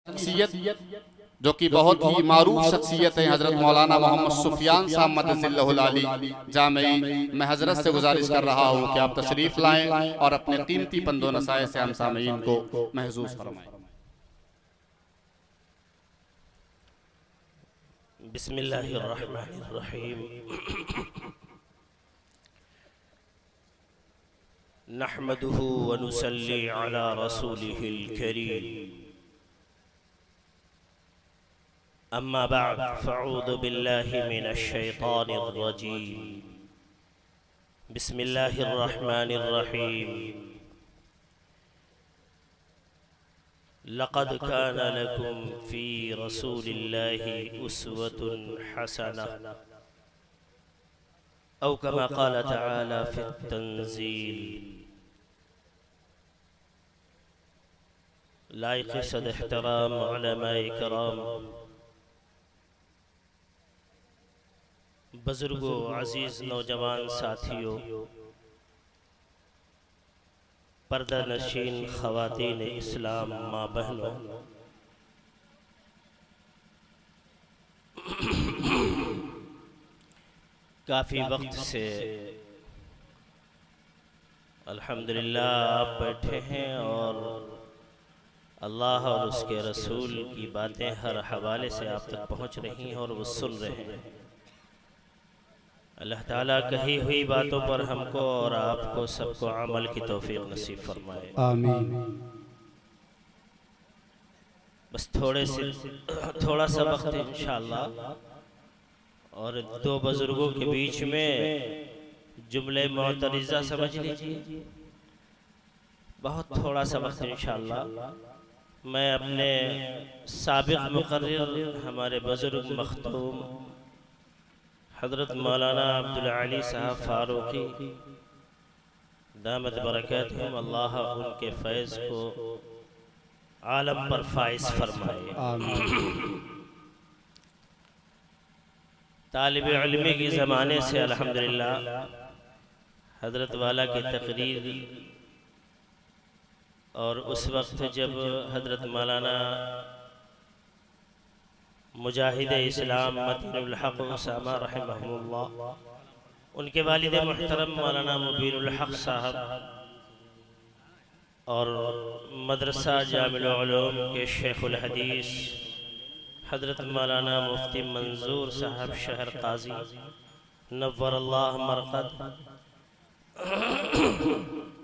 शख्सियत जो कि बहुत ही मारूफ शख्सियत है हज़रत मौलाना मोहम्मद सुफियान साहब मदजिल्लहुल आली जामई। मैं हज़रत से गुजारिश कर रहा हूँ कि आप तशरीफ़ लाएं और अपने कीमती पंदो नसाए से हम सामीन को महसूस फरमाएं। बिस्मिल्लाहिर्रहमानिर्रहीम। नहमदुहु व नुसल्ली अला रसूलिहिल करीम। अम्मा बअद फ़अऊज़ु बिल्लाहि मिनश शैतानिर रजीम। बिस्मिल्लाहिर्रहमानिर्रहीम। लक़द कान लकुम फ़ी रसूलिल्लाहि उस्वतुन हसनह औ कमा क़ाल तआला फ़ित तंज़ील। लाइक़ सद एहतराम उलमाए किराम, बुजुर्गों, अजीज़ नौजवान साथियों, पर्दा नशीन ख़वातीन इस्लाम, माँ बहनों, काफ़ी वक्त से अल्हम्दुलिल्लाह आप बैठे हैं और अल्लाह और उसके रसूल की बातें हर हवाले से आप तक पहुँच रही हैं और वो सुन रहे हैं। अल्लाह ताला कही हुई बातों पर हमको और आपको सबको अमल की तौफीक नसीब फरमाए, आमीन। बस थोड़ा सा वक्त इंशाअल्लाह, और दो बुजुर्गों के बीच में जुमले मोतरिज़ा समझ लीजिए, बहुत थोड़ा सा वक्त इंशाअल्लाह। मैं अपने साबिक़ मुक़र्रिर हमारे बुजुर्ग मखतूम हज़रत मौलाना अब्दुल अली साहब फ़ारूक़ी दामत बरकतहुम, अल्लाह उनके फैज़ को आलम पर फाइज फरमाए। तालिब इल्म के ज़माने से अल्हम्दुलिल्लाह हज़रत वाला की तकरीर, और उस वक्त जब हज़रत मौलाना मुजाहिद इस्लाम मतीनुल हक़ उसामा रहमहुल्लाह, उनके वालिद मुहतरम मौलाना मुबीनुल हक़ साहब और मदरसा जामिउल उलूम के शेखुल हदीस हज़रत मौलाना मुफ्ती मंजूर साहब शहर काजी नव्वरल्लाह मरक़द,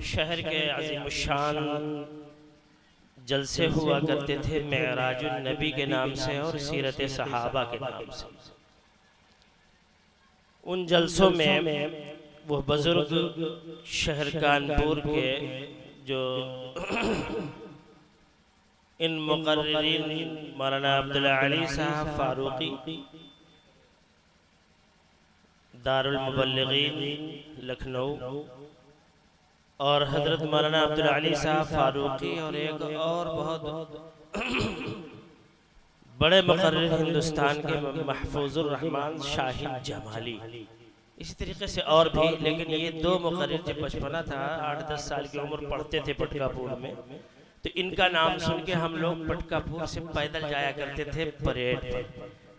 शहर के अज़ीमुश्शान जलसे हुआ करते थे मेराजुन नबी के नाम से और सीरत सहाबा के नाम से। उन जलसों में वो बुजुर्ग शहर कानपुर के जो इन मुक़र्रिरीन मौलाना अब्दुल अली साहब फ़ारूक़ी दारुल मुबल्लिग़ीन लखनऊ और हज़रत मौलाना अब्दुल अली साहब फ़ारूक़ी और एक और बहुत बड़े मुक़र्रिर हिंदुस्तान के महफूज़ुर रहमान शाहिद जमाली, इसी तरीके से और भी, लेकिन ये दो मुक़र्रिर जब बचपना था 8-10 साल की उम्र पढ़ते थे पटकापुर में, तो इनका नाम सुन के हम लोग पटकापुर से पैदल जाया करते थे परेड पर,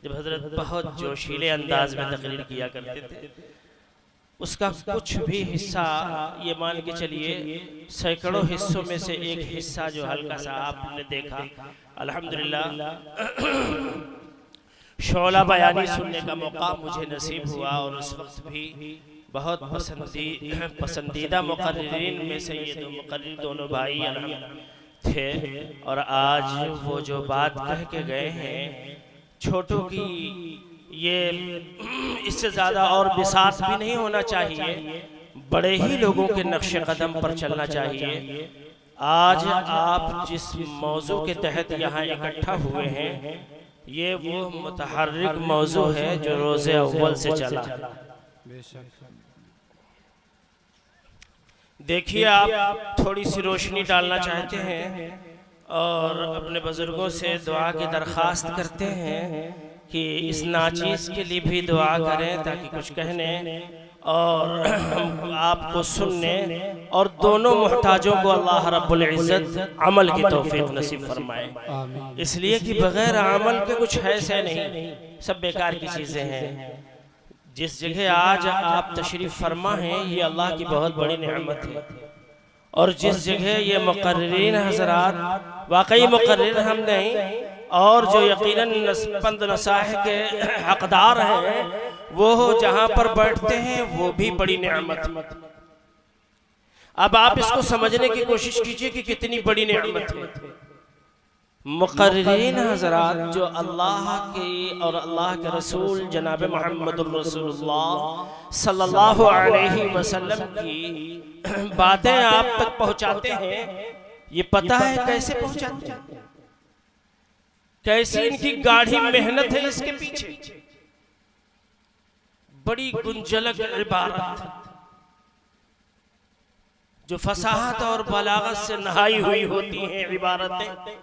जब हज़रत बहुत जोशीले अंदाज में तकरीर किया करते थे। उसका कुछ भी हिस्सा, ये मान के चलिए सैकड़ों हिस्सों में से एक हिस्सा जो हल्का सा आपने देखा, अल्हम्दुलिल्लाह शोला बयानी सुनने का मौका मुझे नसीब हुआ, और उस वक्त भी बहुत पसंदीदा मुक़र्रिरीन में से ये दो मुक़र्रिर दोनों भाई थे। और आज वो जो बात कह के गए हैं, छोटों की ये इससे ज़्यादा और बिसात भी नहीं होना चाहिए, बड़े ही लोगों के नक्शे कदम पर चलना चाहिए। आज आप जिस मौजू के तहत यहाँ इकट्ठा हुए हैं, ये वो मुतहर्रिक मौजू है जो रोज़े अव्वल से चला। देखिए, आप थोड़ी सी रोशनी डालना चाहते हैं और अपने बुजुर्गों से दुआ की दरख्वास्त करते हैं कि इस नाचीज़ के लिए भी दुआ करें ताकि कुछ कहने और हम आपको सुनने और दोनों मुहताजों को अल्लाह रब्बुल इज़्ज़त अमल की तौफीक नसीब फरमाए। इसलिए कि बगैर अमल के कुछ है से नहीं, सब बेकार की चीज़ें हैं। जिस जगह आज आप तशरीफ़ फरमा हैं ये अल्लाह की बहुत बड़ी नेमत है, और जिस जगह ये मुक़र्रिरीन हज़रात वाकई मुक़र्रिर हम नहीं और जो यकीनन नस्पंद नसाह के हकदार हैं, वो जहाँ पर बैठते हैं वो भी बड़ी नेमत। अब आप इसको समझने की कोशिश कीजिए कि कितनी बड़ी नेमत है। मुक़र्रिरीन हज़रात जो अल्लाह के और अल्लाह के रसूल जनाब मुहम्मदुर रसूलुल्लाह सल्लल्लाहु अलैहि वसल्लम की बातें आप तक पहुँचाते हैं, ये पता है कैसे पहुँचाते हैं, कैसी इनकी गाढ़ी मेहनत है इसके पीछे। बड़ी गुंजलक इबारत जो फसाहत और बलागत से नहाई हुई होती हैं इबारतें,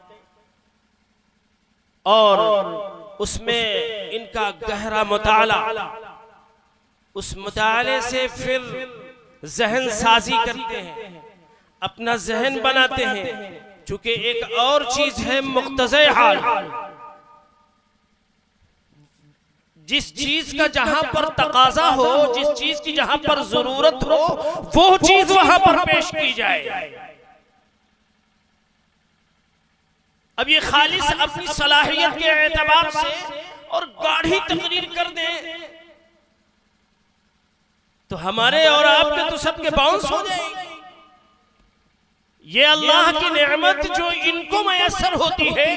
और उसमें इनका गहरा मुताला, उस मुताले से फिर जहन साजी करते हैं, अपना जहन बनाते हैं। चूंकि एक और चीज है मुक्तज़े हाल, जिस चीज का जहां पर तकाजा हो, जिस चीज की जहां पर जरूरत हो, वो चीज वहां पर पेश की जाए। अब ये खालिस अपनी सलाहियत के एतबार से और गाढ़ी तकरीर कर दे तो हमारे और आपके तो सबके बाउंस हो जाएंगे। ये अल्लाह की नेमत जो इनको मयसर होती है,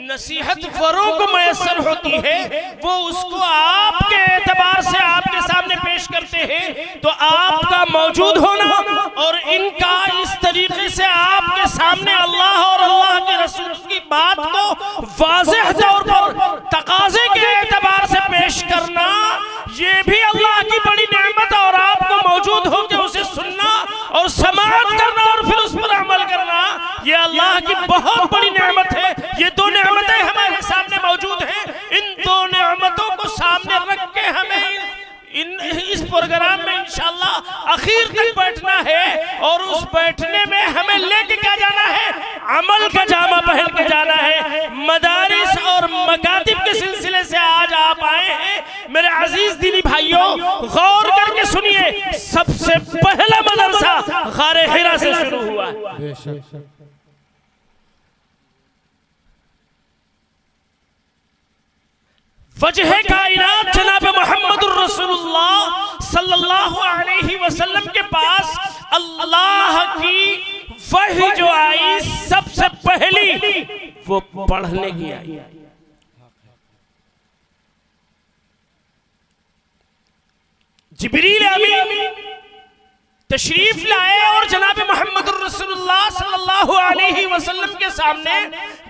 नसीहत वरों को मयसर होती है, वो उसको आपके एतबार से आपके सामने पेश करते हैं। तो आपका मौजूद होना और इनका इस तरीके से आपके सामने अल्लाह और अल्लाह के रसूल की बात को वाज़ेह तौर पर तकाज़े के एतबार से पेश करना, ये भी अल्लाह की बड़ी नेमत। और आपको मौजूद होकर उसे सुनना और समाअत करना और फिर उस पर अमल करना, ये अल्लाह की बहुत बड़ी नेमत है। ये दो नेमतें हमारे सामने मौजूद हैं। इन दो नेमतों को सामने रख के हमें इस प्रोग्राम में इंशाअल्लाह आखिर तक बैठना है, और उस बैठने में हमें लेके क्या जाना है, अमल का जामा पहन के जाना है। मदारिस और मकातिब के सिलसिले से आज आप आए हैं मेरे अजीज दीनी भाइयों, गौर करके सुनिए। सबसे पहला मदरसा गारे हिरा से शुरू हुआ है। वजह कायनात जनाब मुहम्मदुर रसूलुल्लाह सल्लल्लाहु अलैहि वसल्लम के पास अल्लाह की वही जो आई सबसे पहली वो पढ़ने की आई। जिब्रील अमीन तशरीफ लाए और जनाब मुहम्मदुर रसूलुल्लाह सल्लल्लाहु अलैहि वसल्लम के सामने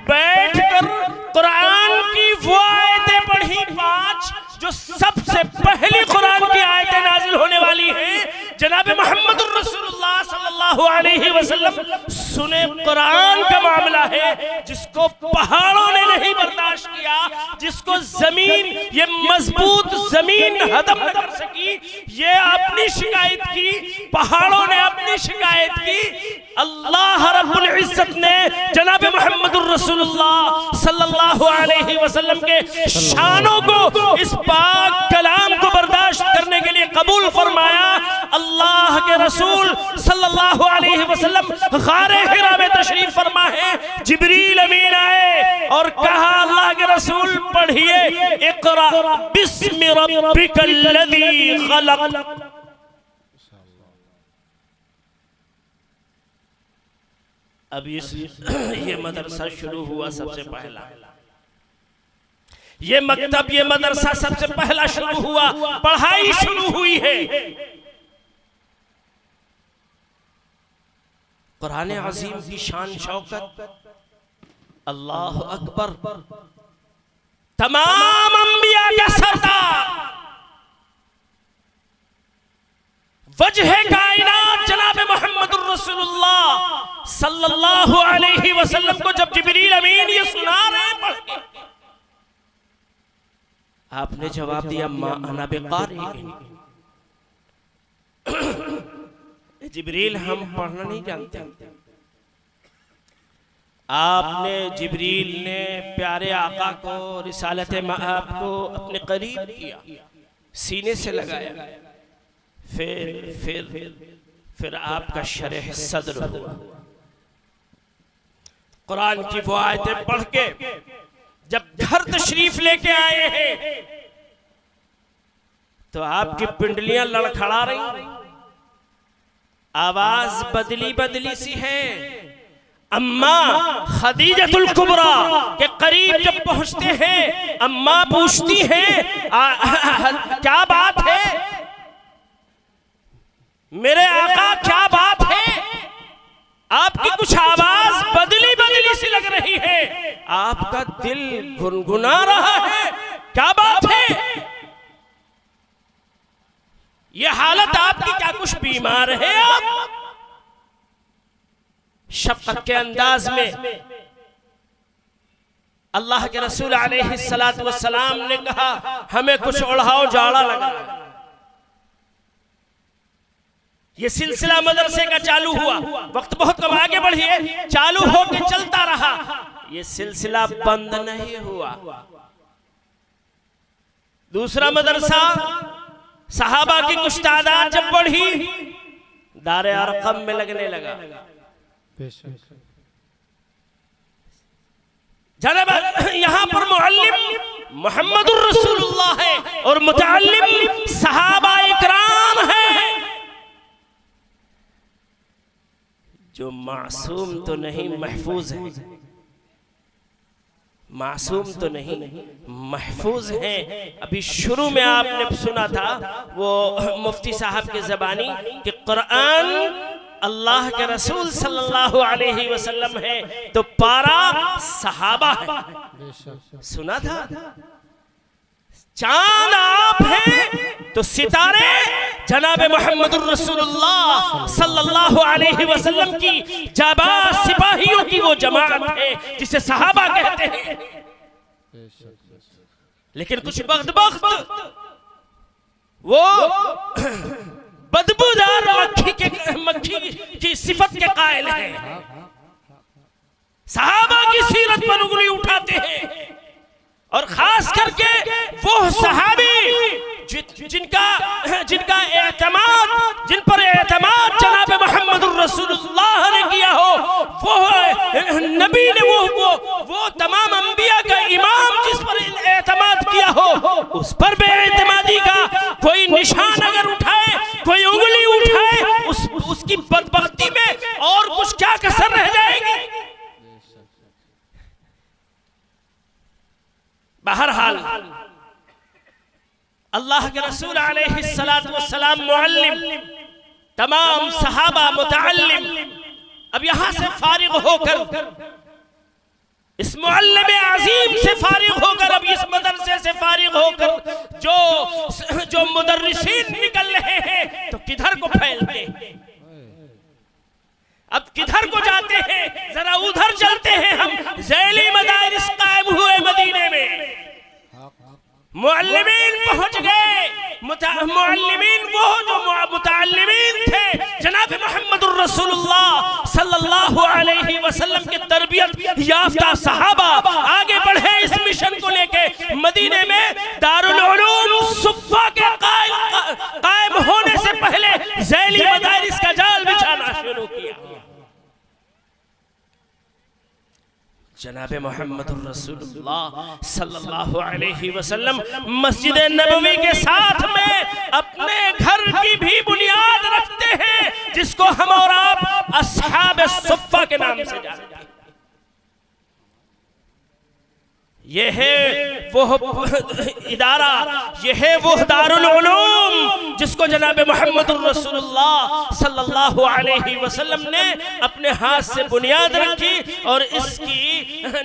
बैठकर कुरान की वो आयतें पढ़ी, 5 जो सबसे पहली कुरान की आयतें नाजिल होने वाली हैं। जनाब मुहम्मदुर रसूलुल्लाह सल्लल्लाहु अलैहि वसल्लम सुने कुरान का मामला है जिसको पहाड़ों ने नहीं बर्दाश्त किया, जिसको जमीन, ये मजबूत जमीन हदम न कर सकी। ये अपनी शिकायत की, पहाड़ों ने अपनी शिकायत की। अल्लाह रब्बुल इज्जत ने जनाब मुहम्मदुर रसूलुल्लाह सल्लल्लाहु अलैहि वसल्लम के शानों को, इस पाक कलाम को बर्दाश्त करने के लिए कबूल फरमाया। अल्लाह के रसूल सल्लल्लाहु अलैहि वसल्लम गारे हिरा में तशरीफ फरमा है। जिब्रील अमीन आए और कहा, अल्लाह के रसूल पढ़िए, इक़रा बिस्मि रब्बिकल्लज़ी खलक़। अब ये मदरसा शुरू हुआ सबसे पहला, ये मकतब, ये मदरसा सबसे पहला शुरू हुआ, पढ़ाई शुरू हुई है। कुरान अजीम की शान शौकत, अल्लाह अकबर, तमाम अंबिया का सरदार, वजह कायनात जनाब मुहम्मदुर रसूलुल्लाह सल्लल्लाहु अलैहि वसल्लम को जब जिब्रील अमीन ये सुना रहे पढ़ के, आपने जवाब दिया, मा अना बिक़ारिइन। जिब्रील हम पढ़ना नहीं जानते। आपने जिब्रील ने प्यारे आका को रिसालत मआब को अपने करीब किया, सीने से लगाया, फिर आपका शरह सद्र हुआ। कुरान की वो आयतें पढ़ के जब घर तशरीफ लेके आए हैं तो आपकी पिंडलियां लड़खड़ा रही, आवाज बदली बदली सी है। अम्मा खदीजतुल कुबरा के करीब जब पहुंचते हैं, अम्मा पूछती हैं क्या बात है मेरे आका, क्या बात है? आपकी कुछ आवाज बदली बदली सी लग रही है, आपका दिल गुनगुना रहा है, क्या बात है? ये हालत आपकी, क्या कुछ बीमार है आप? शफ़क़त के अंदाज में अल्लाह के रसूल अलैहिस्सलातु वस्सलाम ने कहा, हमें कुछ ओढ़ाओ, जाड़ा लगा। ये सिलसिला मदरसे का चालू हुआ, वक्त बहुत कम आगे बढ़िए, चालू होके चलता रहा, ये सिलसिला बंद नहीं हुआ। दूसरा मदरसा, सहाबा की कुछ तादाद जब बढ़ी, दारे अरकम में लगने लगा। जनाब यहाँ पर मुअल्लिम मुहम्मदुर रसूलुल्लाह है और मुतअल्लिम सहाबा इकराम है। जो मासूम तो नहीं, महफूज है, मासूम तो नहीं, महफूज है। अभी शुरू में आपने सुना था वो मुफ्ती साहब के ज़बानी कि कुरान अल्लाह के रसूल सल्लल्लाहु अलैहि वसल्लम है तो पारा सहाबा है, सुना था। चांद आप हैं तो सितारे जनाब मुहम्मदुर रसूलुल्लाह सल्लल्लाहु अलैहि वसल्लम की जाबाज सिपाहियों की वो जमात है जिसे सहाबा कहते हैं। लेकिन कुछ बख्त वो बदबूदार मक्खी की सिफत के कायल हैं, सहाबा की सीरत पर उंगली उठाते हैं, और खास करके वो सहाबी जिनका एतमाद, जिन पर एतमाद जनाब मुहम्मदुर रसूलुल्लाह ने किया हो, वो नबी ने वो तमाम अंबिया का इमाम जिस पर एतमाद किया हो, उस पर बेएतमादी का कोई निशान अगर उठाए, कोई उंगली उठाए, उसकी बदबख्ती में और कुछ क्या कसर रह जाएगी। बहरहाल अल्लाह के रसूल अलैहिस्सलातु वस्सलाम मुअल्लिम, तमाम सहाबा मुतअल्लिम। अब यहां से फारिग होकर, इस मुअल्लिम अजीम से फारिग होकर, अब इस मदरसे से फारिग होकर जो मुदर्रिसीन निकल रहे हैं तो किधर को फैलते हैं, अब किधर को जाते हैं? जरा उधर चलते हैं हम। ज़ैली मदारिस कायम हुए मदीने में, मुअल्लिमीन पहुंच गए, मुअल्लिमीन वो जो मुतअल्लिमीन थे जनाब मुहम्मदुर रसूलुल्लाह सल्लल्लाहु अलैहि वसल्लम के तरबियत याफ्ता सहाबा आगे बढ़े इस मिशन को लेके। मदीने में दारुल उलूम सुफ़ा के कायम होने से पहले ज़ैली मदारिस का जाल बिछाना शुरू किया। जनाब मुहम्मदुर रसूलुल्लाह सल्लल्लाहु अलैहि वसल्लम मस्जिद नबवी के साथ में अपने घर की भी बुनियाद रखते हैं, जिसको हम और आप अस्हाब सुफ़ा के नाम से जानते हैं। ये है वो इदारा, ये है वो दारुल उलूम जिसको जनाब मुहम्मदुर रसूलुल्लाह सल्लल्लाहु अलैहि वसल्लम ने अपने हाथ से बुनियाद रखी और इसकी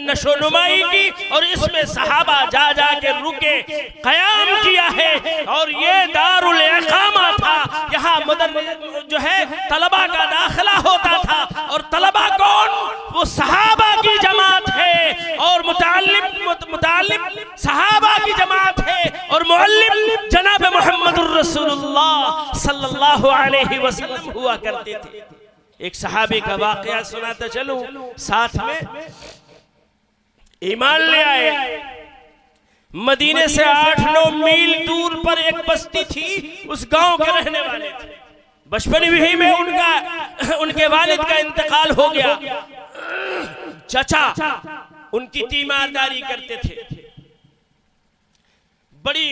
नशोनुमाई की, और इसमें सहाबा जा जा के रुके, क़याम किया है। और ये दारुल इक़ामा था, यहाँ जो है तलबा का दाखिला होता था, और तलबा कौन? वो सहाबा की जमात है, और मुतअल्लिम सहाबा की जमात है, और मुअल्लिम जनाब मुहम्मदुर रसूलुल्लाह सल्लल्लाहु सल्लल्लाहु अलैहि वसल्लम हुआ करते थे। एक सहाबी का वाकया सुनाता चलूं, साथ में ईमान ले आए। मदीने से 8-9 मील दूर पर एक बस्ती थी, उस गांव के रहने वाले थे। बचपन ही में उनके वालिद का इंतकाल हो गया। चचा उनकी तीमारदारी करते थे, बड़ी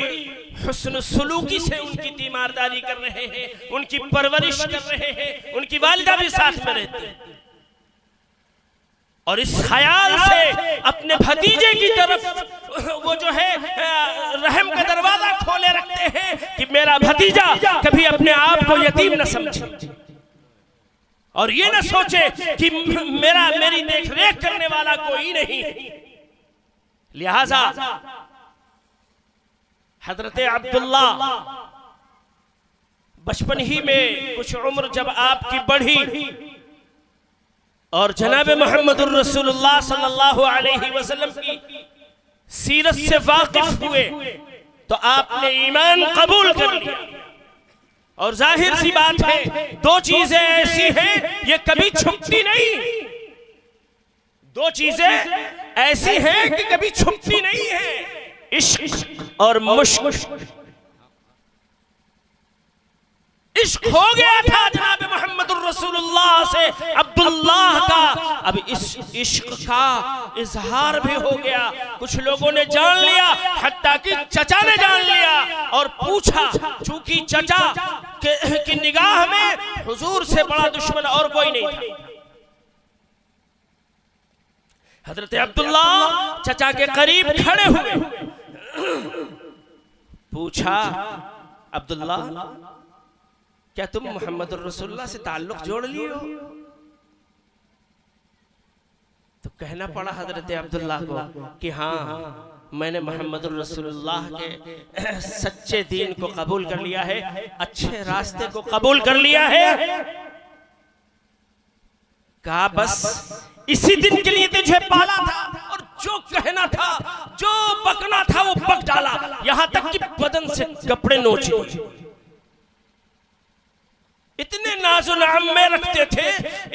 हुस्न सुलूकी से उनकी तीमारदारी कर रहे हैं, उनकी परवरिश कर रहे हैं, उनकी वालिदा भी साथ में रहती है। और इस ख्याल से अपने भतीजे की तरफ वो जो है रहम का दरवाजा खोले रखते हैं कि मेरा भतीजा कभी अपने आप को यतीम न समझे और ये न सोचे कि मेरी देख रेख करने वाला कोई नहीं। लिहाजा हजरत अब्दुल्ला बचपन ही में कुछ उम्र जब आपकी बढ़ी और जनाब मोहम्मदुर रसूलुल्लाह सल्लल्लाहु अलैहि वसल्लम की सीरत से वाकिफ हुए तो आपने ईमान कबूल कर लिया। और जाहिर सी बात है, दो चीजें ऐसी हैं ये कभी छुपती नहीं। दो चीजें ऐसी हैं कि कभी छुपती नहीं है, इश्क और मुश्क। इश्क हो गया था जनाब मोहम्मदुर रसूलुल्लाह से अब्दुल्लाह का, अब इस इश्क का इजहार भी हो गया। कुछ लोगों ने जान लिया, हत्ता कि चचा ने जान लिया और पूछा, चूंकि चचा की निगाह में हुजूर से बड़ा दुश्मन और कोई नहीं था। हजरत अब्दुल्ला चचा के करीब खड़े हुए, पूछा, अब्दुल्ला क्या तुम मोहम्मद रसूलुल्लाह से ताल्लुक जोड़ लिए हो? तो कहना पड़ा हजरत अब्दुल्ला को कि हाँ, मैंने मोहम्मद रसूलुल्लाह के सच्चे दीन को कबूल कर लिया है, अच्छे रास्ते को कबूल कर लिया है। कहा बस इसी दिन के लिए तुझे पाला था और जो कहना था, जो बकना था वो बक डाला, यहां तक कि बदन से कपड़े नोचे। इतने नाज़ो नअम्मे रखते थे,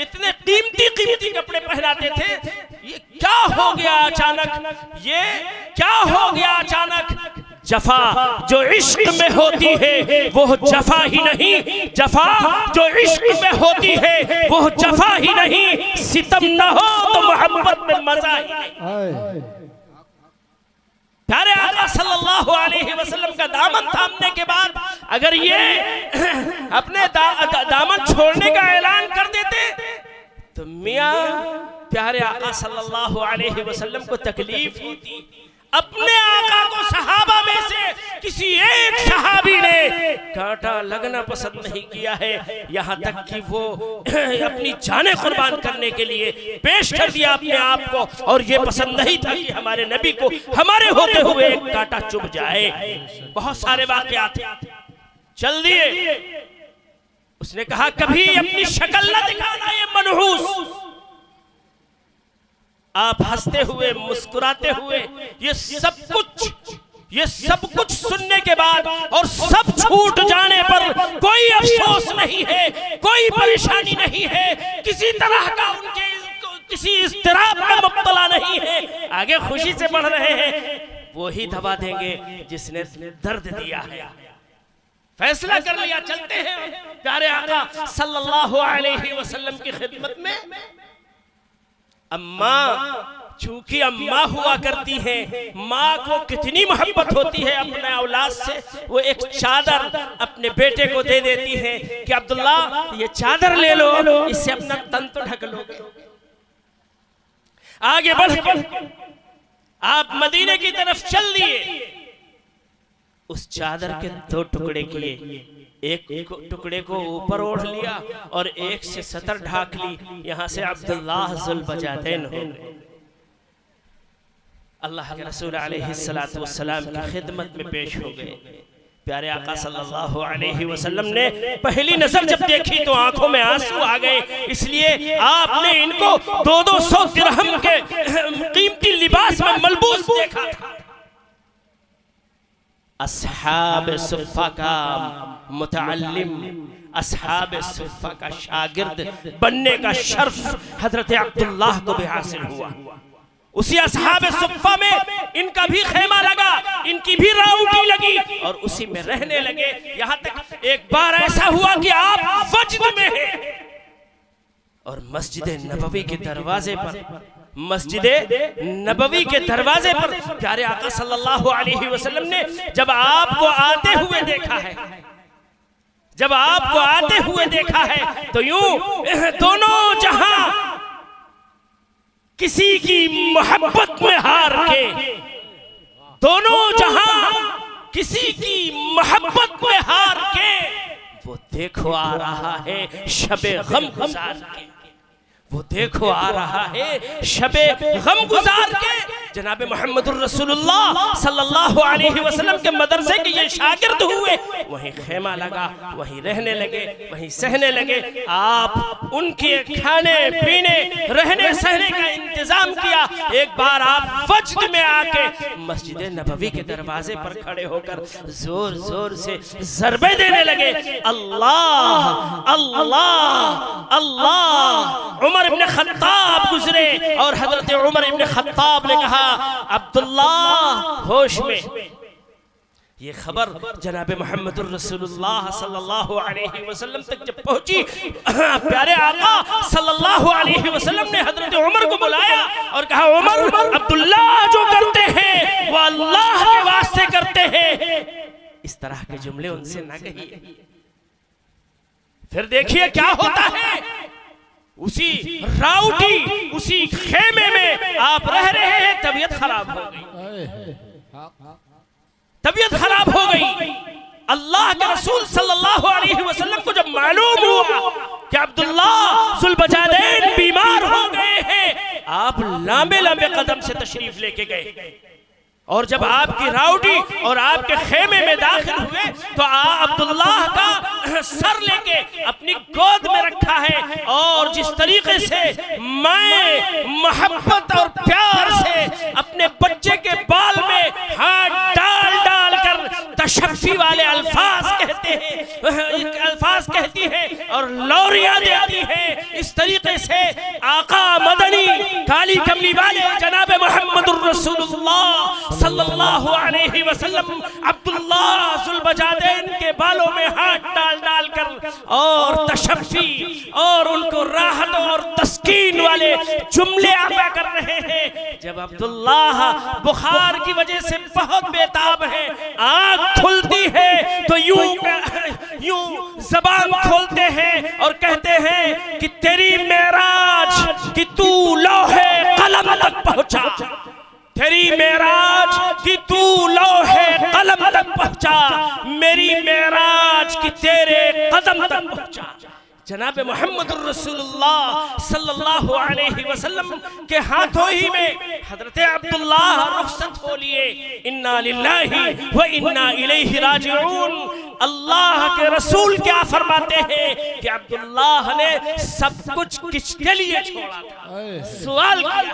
इतने कीमती कपड़े पहनाते थे। ये क्या हो गया अचानक? ये क्या हो गया अचानक? जफा जो इश्क में होती है वो जफा ही नहीं, जफा जो इश्क में होती है वो जफा ही नहीं। सितम न हो तो मोहब्बत में मजा ही नहीं। प्यारे आका सल्लल्लाहु अलैहि वसल्लम का दामन थामने के बाद अगर ये अपने दामन छोड़ने का ऐलान कर देते तो मियां प्यारे आका सल्लल्लाहु अलैहि वसल्लम को तकलीफ होती। अपने आका को सहाबा में से किसी एक सहाबी ने कांटा लगना पसंद नहीं किया है, यहाँ तक कि वो अपनी जानें कुर्बान करने के लिए पेश कर दिया अपने आप को। और ये पसंद नहीं था कि हमारे नबी को हमारे होते हुए एक कांटा चुभ जाए। बहुत सारे वाकयात चल दिए। उसने कहा कभी अपनी शक्ल न दिखाना ये मनहूस। आप हंसते हुए मुस्कुराते हुए ये सब कुछ सुनने के बाद और सब छूट जाने पर कोई अफसोस नहीं है, कोई परेशानी नहीं है, किसी तरह का उनके किसी इस्तिराब में मुब्तला नहीं है, आगे खुशी से बढ़ रहे हैं। वो ही दवा देंगे जिसने दर्द दिया है। फैसला कर लिया, चलते हैं प्यारे आका सल्लल्लाहु अलैहि वसल्लम की खिदमत में। अम्मा, चूंकि अम्मा हुआ करती हैं, माँ को कितनी मोहब्बत होती है अपने औलाद से, वो एक चादर अपने बेटे को दे देती है कि अब्दुल्ला ये चादर ले लो, इससे अपना तन तो ढक लोगे। आगे बढ़कर आप मदीने की तरफ चल दिए। उस चादर के दो टुकड़े किए, एक टुकड़े को ऊपर ओढ़ लिया और एक से सतर ढाक ली। यहां से अब्दुल्लाह जुल बजादैन हो गए। अल्लाह के रसूल अलैहिस्सलातु वस्सलाम की खिदमत में पेश हो गए। प्यारे आका सल्लल्लाहु अलैहि वसल्लम ने पहली नजर जब देखी तो आंखों में आंसू आ गए, इसलिए आपने इनको 200 दिरहम के कीमती लिबास में मलबूस देखा था। अस्हाब सुफ़्फ़ा का मुतअल्लिम अस्हाब सुफ़ा का शागिर्द बनने का शर्फ हजरत अब्दुल्लाह को भी हासिल हुआ। उसी अस्हाब सुफ़ा में इनका भी खेमा लगा, इनकी भी राउटी लगी और उसी में रहने लगे। यहां तक एक बार ऐसा हुआ कि आप वज्द में हैं और मस्जिद नबवी के दरवाजे पर, मस्जिद नबवी के दरवाजे पर प्यारे आका सल्लल्लाहु अलैहि वसल्लम ने जब आपको आते हुए देखा है, जब आपको आते हुए देखा है तो यूं दोनों जहां किसी की मोहब्बत में हार के, दोनों जहां किसी की मोहब्बत में हार के, वो देखो आ रहा है शबे गम गुजार के, वो देखो आ रहा है शबे गम गुजार के। जनाब मोहम्मदुर रसूलुल्लाह सल्लल्लाहु अलैहि वसल्लम के मदरसे के ये शागिर्द हुए, वहीं खेमा लगा, वहीं रहने लगे, वहीं सहने लगे। आप उनके खाने पीने रहने सहने का इंतजाम किया। एक बार आप वज्द में आके मस्जिद नबवी के दरवाजे पर खड़े होकर जोर जोर से ज़रबे देने लगे, अल्लाह अल्लाह अल्लाह। उमर इब्न खत्ताब गुजरे और हजरत उमर इब्न खत्ताब ने कहा, अब्दुल्लाह होश में। ये खबर जनाब मोहम्मदुर रसूलुल्लाह सल्लल्लाहु अलैहि वसल्लम तक जब पहुंची, प्यारे आका सल्लल्लाहु अलैहि वसल्लम ने हजरत उमर को बुलाया और कहा, उमर अब्दुल्लाह जो करते हैं वो अल्लाह के वास्ते करते हैं। इस तरह के जुमले उनसे ना कहिए। फिर देखिए क्या होता है। उसी राउटी, उसी खेमे में आप रह रहे हैं, तबीयत खराब हो गई, तबीयत खराब हो गई। अल्लाह के रसूल सल्लल्लाहु अलैहि वसल्लम को जब मालूम हुआ कि अब्दुल्लाह जुल्बजादैन बीमार हो गए हैं, आप लंबे लंबे कदम से तशरीफ लेके गए और जब आपकी राउटी और आपके खेमे में दाखिल हुए तो अब्दुल्लाह का सर लेके अपनी गोद में रखा है और जिस तरीके से मैं मोहब्बत और प्यार से अपने बच्चे के बाल में हाथ डाल डाल कर तशफ़ी वाले अल्फाज कहते हैं, अल्फाज कहती है और लौरियां देती है, इस तरीके से आका मदनी काली कमली वाले जनाब मोहम्मदुर रसूलुल्लाह सल्लल्लाहु अलैहि वसल्लम अब्दुल्लाह जुल्बजादैन के बालों में हाथ डाल डाल कर और तशफ़ी और उनको राहत और तस्कीन वाले जुमले अदा कर रहे हैं। जब अब्दुल्लाह बुखार की वजह से बहुत बेताब है, आँख खुलती है तो यूं ज़बान खोलते हैं और कहते हैं कि तेरी मेराज कि तू लौहे कलम तक पहुंचा, तेरी मेराज कि तू लौहे कलम तक पहुंचा, मेरी मेराज कि तेरे कदम तक पहुंचा। जनाब मोहम्मद रसूलुल्लाह सल्लल्लाहु अलैहि वसल्लम के हाथों ही में हजरत अब्दुल्लाह रुखसत हो लिए। इन्ना लिल्लाहि व इन्ना इलैहि राजिऊन। अल्लाह के रसूल क्या फरमाते हैं कि अब्दुल्लाह ने सब कुछ किसके लिए छोड़ा था? सवाल किया,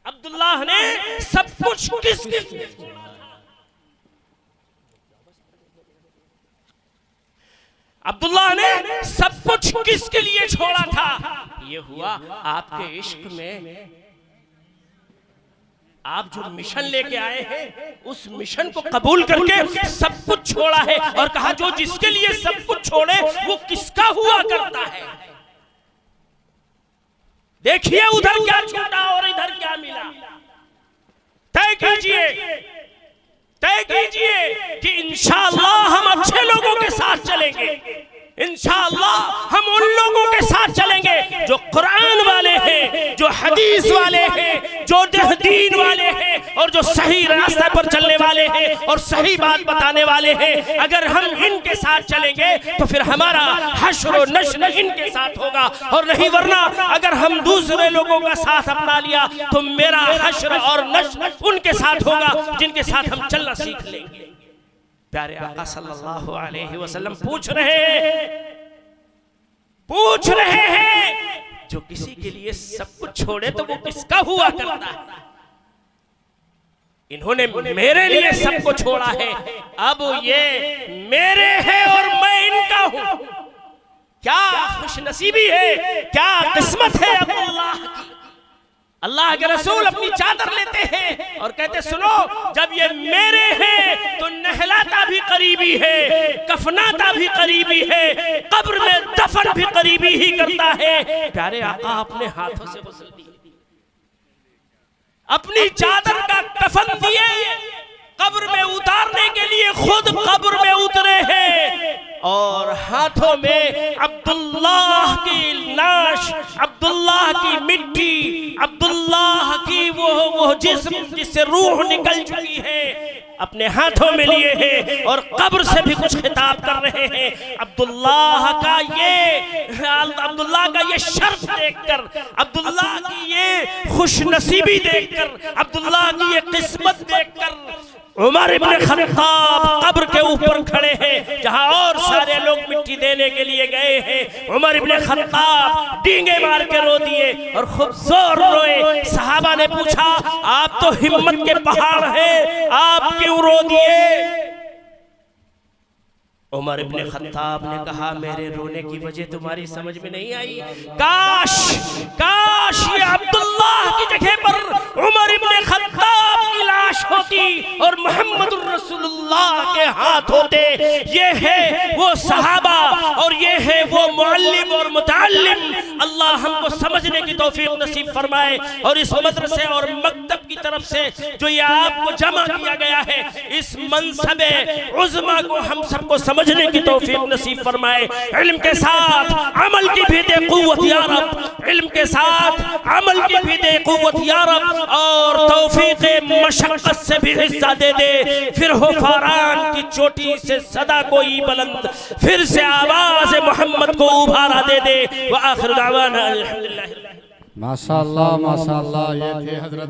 अब्दुल्लाह ने सब कुछ किसके लिए छोड़ा? अब्दुल्लाह ने सब कुछ किसके लिए छोड़ा था? ये हुआ आपके इश्क में आप जो मिशन लेके आए हैं उस मिशन को कबूल करके सब कुछ छोड़ा है और कहा जो जिसके लिए सब कुछ छोड़े वो किसका हुआ करता है। देखिए उधर क्या छूटा और इधर क्या मिला। तय कीजिए, तय कीजिए कि इंशाअल्लाह हम अच्छे लोगों के साथ चलेंगे, इंशाअल्लाह हम उन लोगों के साथ चलेंगे जो कुरान वाले हैं, जो हदीस वाले हैं, जो दीन वाले हैं और जो सही रास्ते पर चलने वाले हैं और सही बात बताने वाले हैं। अगर हम इनके साथ चलेंगे तो फिर हमारा हश्र और नश्र इनके साथ होगा और नहीं वरना अगर हम दूसरे लोगों का साथ अपना लिया तो मेरा हश्र और नश्र उनके साथ होगा जिनके साथ हम चलना सीख लेंगे। प्यारे आका सल्लल्लाहु अलैहि वसल्लम पूछ रहे हैं जो किसी के लिए सब कुछ छोड़े तो वो किसका हुआ करता है? इन्होंने मेरे लिए सबको छोड़ा है, अब ये मेरे हैं और मैं इनका हूं। क्या खुशनसीबी है, क्या किस्मत है अब्दुल्लाह की। अल्लाह के रसूल अपनी चादर लेते हैं और कहते सुनो, जब ये मेरे हैं तो नहलाता भी करीबी है, कफनाता भी करीबी है, कब्र में दफन भी करीबी ही करता है। प्यारे आका अपने हाथों से गुस्ल दिए, अपनी चादर का कफन दिए, कब्र में उतारने के लिए खुद कब्र में उतरे हैं और हाथों में अब्दुल्लाह की लाश, अब्दुल्लाह की मिट्टी, अब्दुल्लाह की वो जिस्म जिससे रूह निकल चुकी है अपने हाथों में लिए हैं और कब्र से भी कुछ खिताब कर रहे हैं। अब्दुल्लाह का ये शर्फ देखकर, अब्दुल्लाह की ये खुशनसीबी देखकर, अब्दुल्लाह की ये किस्मत देखकर उमर इब्ने खत्ताब कब्र के ऊपर खड़े हैं जहां और सारे लोग मिट्टी देने के लिए गए हैं। उमर इब्ने खत्ताब डींगे मार के रो दिए और खूब जोर रोए। सहाबा ने पूछा, आप तो हिम्मत के पहाड़ हैं, आप क्यों रो दिए? उमर इब्ने खत्ताब ने कहा, मेरे रोने की वजह तुम्हारी समझ में नहीं आई। काश काश ये अब्दुल्लाह की जगह पर उमर इब्ने खत्ताब की लाश होती और मोहम्मदुर रसूलुल्लाह के हाथ होते। ये है वो सहाबा और ये है वो मुअल्लिम और मुतअल्लिम। अल्लाह हमको समझने की तौफीक नसीब फरमाए और इस मदरसे और मकतब की तरफ से जो ये आपको जमा किया गया है, इस मनसबे उज़्मा को हम सबको समझने की तौफीक नसीब फरमाए। इल्म के साथ अमल की भी दे क़ुव्वत या रब, इल्म के साथ अमल की भी दे क़ुव्वत या रब और तौफीक मशक्क़त से भी हिस्सा दे दे। फिर हो फारान की चोटी से सदा कोई बुलंद, फिर से आवाज़ मोहम्मद को उभारा दे दे। व आखिर दावाना अल्हम्दुलिल्लाह। माशाअल्लाह माशाअल्लाह। ये थे हजरत